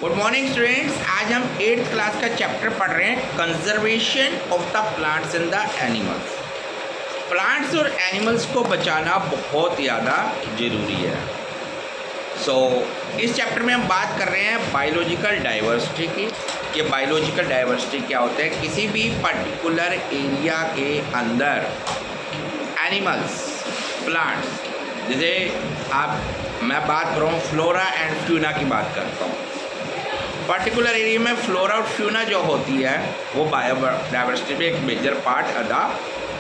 Good morning students. आज हम 8th class का चैप्टर पढ़ रहे हैं, conservation of the plants and the animals. Plants और एनिमल्स को बचाना बहुत ज़्यादा ज़रूरी है। इस चैप्टर में हम बात कर रहे हैं बायोलॉजिकल डाइवर्सिटी की। ये बायोलॉजिकल डाइवर्सिटी क्या होता है? किसी भी पर्टिकुलर एरिया के अंदर एनिमल्स, प्लांट्स, जैसे मैं बात कर रहा हूँ फ्लोरा एंड फ्यूना की बात करता हूँ। पर्टिकुलर एरिया में फ्लोरा और फ्यूना जो होती है वो बायोडाइवर्सिटी में एक मेजर पार्ट अदा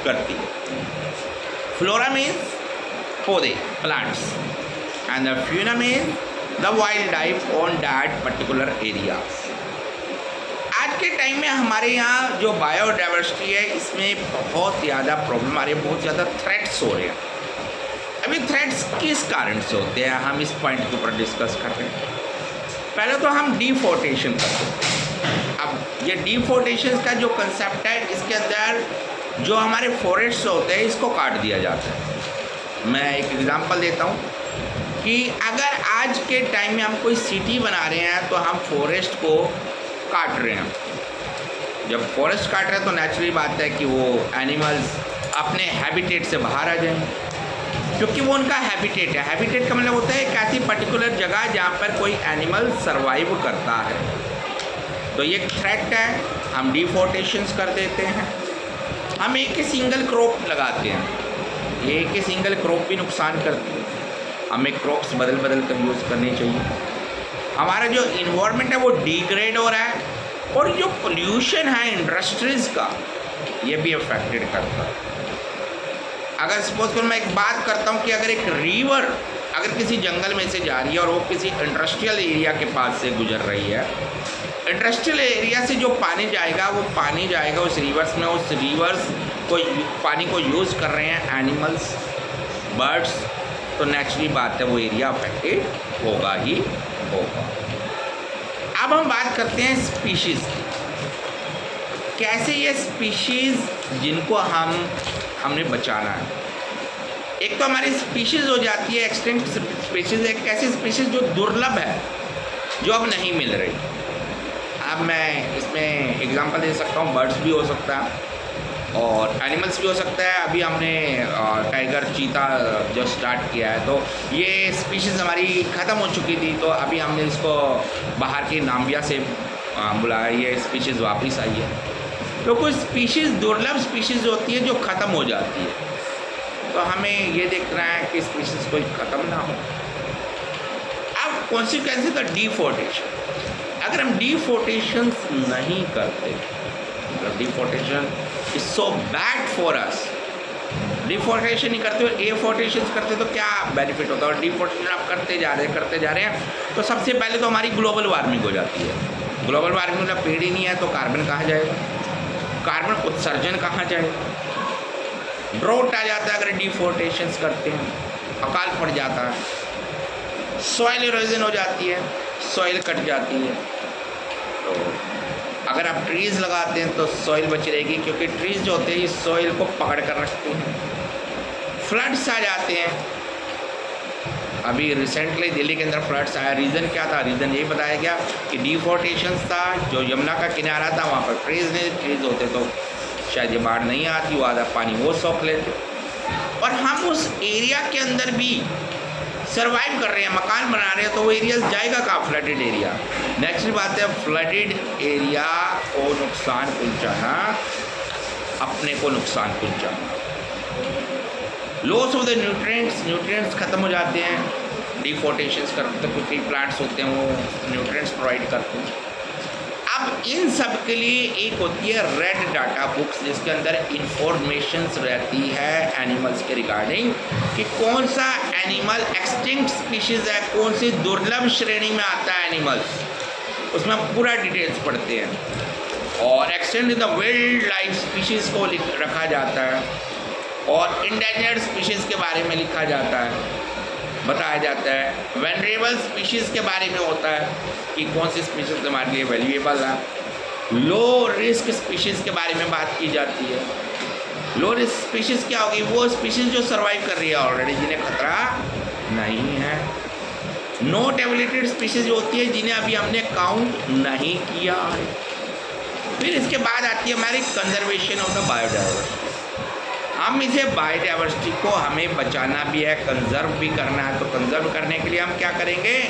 करती है। फ्लोरा मीन्स पौधे, plants, and the fauna means the wild life on that particular area. आज के टाइम में हमारे यहाँ जो बायोडाइवर्सिटी है इसमें बहुत ज़्यादा प्रॉब्लम आ रही है, बहुत ज़्यादा थ्रेट्स हो रहे हैं। अभी थ्रेट्स किस कारण से होते हैं, हम इस पॉइंट के ऊपर डिस्कस कर रहे हैं। पहले तो हम डिफोर्टेशन करते हैं। अब ये डिफोर्टेशन का जो कंसेप्ट है, इसके अंदर जो हमारे फॉरेस्ट होते हैं इसको काट दिया जाता है। मैं एक एग्जांपल देता हूँ कि अगर आज के टाइम में हम कोई सिटी बना रहे हैं तो हम फॉरेस्ट को काट रहे हैं। जब फॉरेस्ट काट रहे हैं तो नेचुरली बात है कि वो एनिमल्स अपने हैबिटेट से बाहर आ जाएंगे, क्योंकि वो उनका हैबिटेट है। हैबिटेट का मतलब होता है एक ऐसी पर्टिकुलर जगह जहाँ पर कोई एनिमल सरवाइव करता है। तो ये थ्रेट है, हम डिफोर्टेशंस कर देते हैं। हम एक ही सिंगल क्रॉप लगाते हैं, ये एक ही सिंगल क्रॉप भी नुकसान करती है। हमें क्रॉप्स बदल बदल कर यूज़ करनी चाहिए। हमारा जो इन्वायरमेंट है वो डिग्रेड हो रहा है, और जो पोल्यूशन है इंडस्ट्रीज़ का ये भी अफेक्टेड करता है। अगर सपोज कर मैं एक बात करता हूँ कि अगर एक रिवर अगर किसी जंगल में से जा रही है और वो किसी इंडस्ट्रियल एरिया के पास से गुजर रही है, इंडस्ट्रियल एरिया से जो पानी जाएगा वो पानी जाएगा उस रिवर्स में। उस रिवर्स को पानी को यूज़ कर रहे हैं एनिमल्स, बर्ड्स, तो नेचुरली बात है वो एरिया अफेक्टेड होगा ही होगा। अब हम बात करते हैं स्पीशीज़ की। कैसे ये स्पीशीज़ जिनको हमने बचाना है। एक तो हमारी स्पीशीज़ हो जाती है एक्सटिंक्ट स्पीशीज़, एक ऐसी स्पीशीज़ जो दुर्लभ है, जो अब नहीं मिल रही। अब मैं इसमें एग्जांपल दे सकता हूँ, बर्ड्स भी हो सकता है और एनिमल्स भी हो सकता है। अभी हमने टाइगर, चीता जो स्टार्ट किया है, तो ये स्पीशीज़ हमारी ख़त्म हो चुकी थी, तो अभी हमने इसको बाहर के नाम्बिया से बुलाया, ये स्पीशीज़ वापस आई है। तो कुछ स्पीशीज़ दुर्लभ स्पीशीज़ होती है जो ख़त्म हो जाती है, तो हमें ये देखना है कि स्पीशीज़ कोई ख़त्म ना हो। अब कॉन्सिक्वेंस द डिफोर्टेशन। अगर हम डिफोर्टेशन नहीं करते, मतलब deforestation is so bad for us, deforestation नहीं करते और एफोर्टेशन करते तो क्या बेनिफिट होता है। और डिफोर्टेशन आप करते जा रहे हैं तो सबसे पहले तो हमारी ग्लोबल वार्मिंग हो जाती है। ग्लोबल वार्मिंग मतलब पेड़ ही नहीं है तो कार्बन कहाँ जाएगा, कार्बन उत्सर्जन कहाँ जाए, ड्रॉट आ जाता है अगर डिफोर्टेशंस करते हैं, अकाल पड़ जाता है, सॉइल इरोजन हो जाती है, सॉइल कट जाती है। तो अगर आप ट्रीज़ लगाते हैं तो सॉइल बची रहेगी, क्योंकि ट्रीज़ जो होते हैं इस सॉइल को पकड़ कर रखते हैं। फ्लड्स आ जाते हैं, अभी रिसेंटली दिल्ली के अंदर फ्लड्स आया। रीज़न क्या था? रीज़न यही बताया गया कि डिफोर्टेशंस था। जो यमुना का किनारा था वहाँ पर ट्रीज़ होते तो शायद ये बाढ़ नहीं आती, वो आधा पानी वो सोख लेते। और हम उस एरिया के अंदर भी सर्वाइव कर रहे हैं, मकान बना रहे हैं, तो वो एरिया जाएगा कहाँ? Flooded area. नेक्स्ट बात है, फ्लडेड एरिया को नुकसान पहुँचाना, अपने को नुकसान पहुँचाना। लॉस ऑफ द न्यूट्रिएंट्स ख़त्म हो जाते हैं, डिफोर्टेशंस करते हैं, क्योंकि प्लांट्स होते हैं वो न्यूट्रिएंट्स प्रोवाइड करते हैं। अब इन सब के लिए एक होती है रेड डाटा बुक्स, जिसके अंदर इंफॉर्मेशंस रहती है एनिमल्स के रिगार्डिंग कि कौन सा एनिमल एक्सटिंक्ट स्पीशीज़ है, कौन सी दुर्लभ श्रेणी में आता है एनिमल्स, उसमें हम पूरा डिटेल्स पढ़ते हैं। और extend in the wild life species को रखा जाता है, और इंडेंजर्ड स्पीशीज़ के बारे में लिखा जाता है, बताया जाता है। वेनरेबल स्पीशीज़ के बारे में होता है कि कौन सी स्पीशीज़ हमारे लिए वैल्यूएबल है। लो रिस्क स्पीशीज़ के बारे में बात की जाती है। लो रिस्क स्पीशीज़ क्या होगी? वो स्पीशीज़ जो सर्वाइव कर रही है ऑलरेडी, जिन्हें खतरा नहीं है। नॉट एवलेटेड स्पीशीज होती है जिन्हें अभी हमने काउंट नहीं किया है। फिर इसके बाद आती है हमारी कंजर्वेशन ऑफ द बायोडाइवर्सिटी। हम इसे बायोडाइवर्सिटी को हमें बचाना भी है, कंजर्व भी करना है। तो कंजर्व करने के लिए हम क्या करेंगे,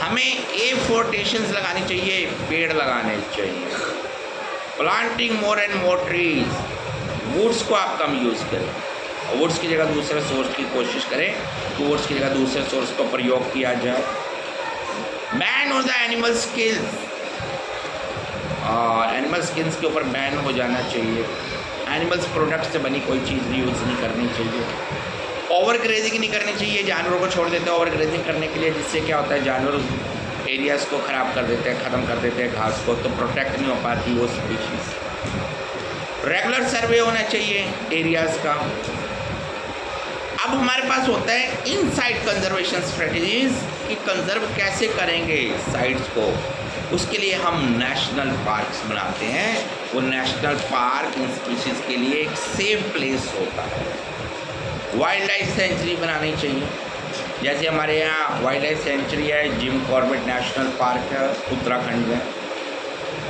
हमें एफोर्टेशंस लगानी चाहिए, पेड़ लगाने चाहिए। Planting more and more trees, woods को आप कम यूज़ करें, वुड्स की जगह दूसरे सोर्स की कोशिश करें कि वुड्स की जगह दूसरे सोर्स का प्रयोग किया जाए। Ban on the animal skills, और एनिमल स्किन्स के ऊपर बैन हो जाना चाहिए। एनिमल्स प्रोडक्ट से बनी कोई चीज़ यूज़ नहीं करनी चाहिए। ओवर ग्रेजिंग नहीं करनी चाहिए, जानवरों को छोड़ देते हैं ओवर ग्रेजिंग करने के लिए, जिससे क्या होता है जानवर एरियाज़ को ख़राब कर देते हैं, ख़त्म कर देते हैं घास को, तो प्रोटेक्ट नहीं हो पाती वो स्पीशीज़। रेगुलर सर्वे होना चाहिए एरियाज़ का। अब हमारे पास होता है इनसाइड कंजर्वेशन स्ट्रेटजीज कि कंजर्व कैसे करेंगे साइट्स को। उसके लिए हम नेशनल पार्क्स बनाते हैं। वो नेशनल पार्क इन स्पीशीज़ के लिए एक सेफ प्लेस होता है। वाइल्ड लाइफ सेंचुरी बनानी चाहिए, जैसे हमारे यहाँ वाइल्ड लाइफ सेंचुरी है, जिम कॉर्बेट नेशनल पार्क है उत्तराखंड में,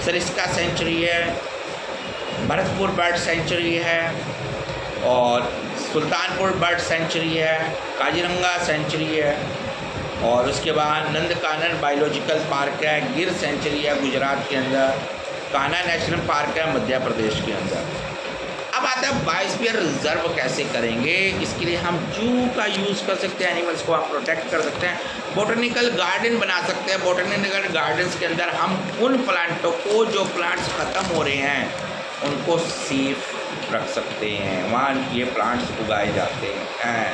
सरिस्का सेंचुरी है, भरतपुर बर्ड सेंचुरी है, और सुल्तानपुर बर्ड सेंचुरी है, काजीरंगा सेंचुरी है, और उसके बाद नंदकानन बायोलॉजिकल पार्क है, गिर सेंचुरी है गुजरात के अंदर, कान्हा नेशनल पार्क है मध्य प्रदेश के अंदर। अब आता है बायोस्फीयर रिजर्व कैसे करेंगे। इसके लिए हम जू का यूज़ कर सकते हैं, एनिमल्स को आप प्रोटेक्ट कर सकते हैं। बोटनिकल गार्डन बना सकते हैं। बोटनिकल गार्डन्स के अंदर हम उन प्लांटों को जो प्लांट्स ख़त्म हो रहे हैं उनको सेफ रख सकते हैं, वहाँ ये प्लांट्स उगाए जाते हैं।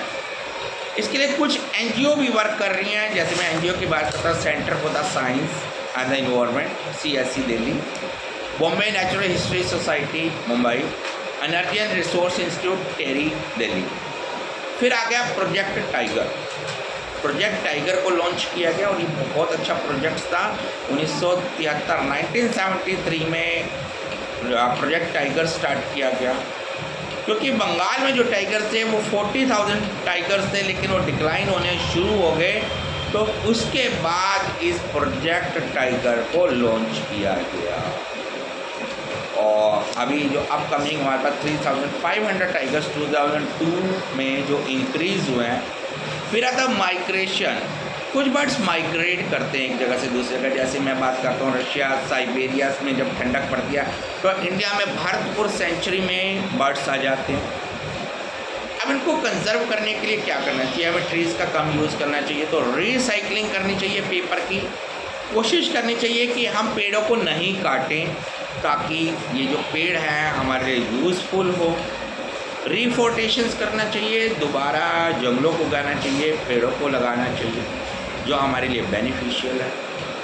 इसके लिए कुछ एनजीओ भी वर्क कर रही हैं, जैसे मैं एनजीओ की बात करता हूँ, centre for the science and the environment CSE Delhi, Bombay natural history society Mumbai, energy and resource institute TERI Delhi. फिर आ गया प्रोजेक्ट टाइगर। प्रोजेक्ट टाइगर को लॉन्च किया गया और ये बहुत अच्छा प्रोजेक्ट था। 1973 में प्रोजेक्ट टाइगर स्टार्ट किया गया, क्योंकि बंगाल में जो टाइगर थे वो 40,000 टाइगर्स थे, लेकिन वो डिक्लाइन होने शुरू हो गए। तो उसके बाद इस प्रोजेक्ट टाइगर को लॉन्च किया गया, और अभी जो अपकमिंग हमारे पास 3,500 टाइगर्स 2002 में जो इंक्रीज़ हुए हैं। फिर आता माइग्रेशन। कुछ बर्ड्स माइग्रेट करते हैं एक जगह से दूसरी जगह, जैसे मैं बात करता हूँ रशिया साइबेरिया में जब ठंडक पड़ती है तो इंडिया में भरतपुर सेंचुरी में बर्ड्स आ जाते हैं। अब इनको कंजर्व करने के लिए क्या करना चाहिए, हमें ट्रीज़ का कम यूज़ करना चाहिए, तो रिसाइकलिंग करनी चाहिए पेपर की। कोशिश करनी चाहिए कि हम पेड़ों को नहीं काटें ताकि ये जो पेड़ हैं हमारे यूज़फुल हो। रिफोर्टेशंस करना चाहिए, दोबारा जंगलों को उगाना चाहिए, पेड़ों को लगाना चाहिए जो हमारे लिए बेनिफिशियल है।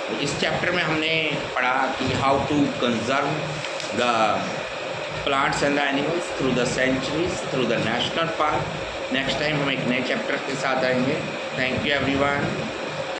तो इस चैप्टर में हमने पढ़ा कि how to conserve the plants and the animals through the centuries, through the national park. Next time हम एक नए चैप्टर के साथ आएंगे। Thank you everyone.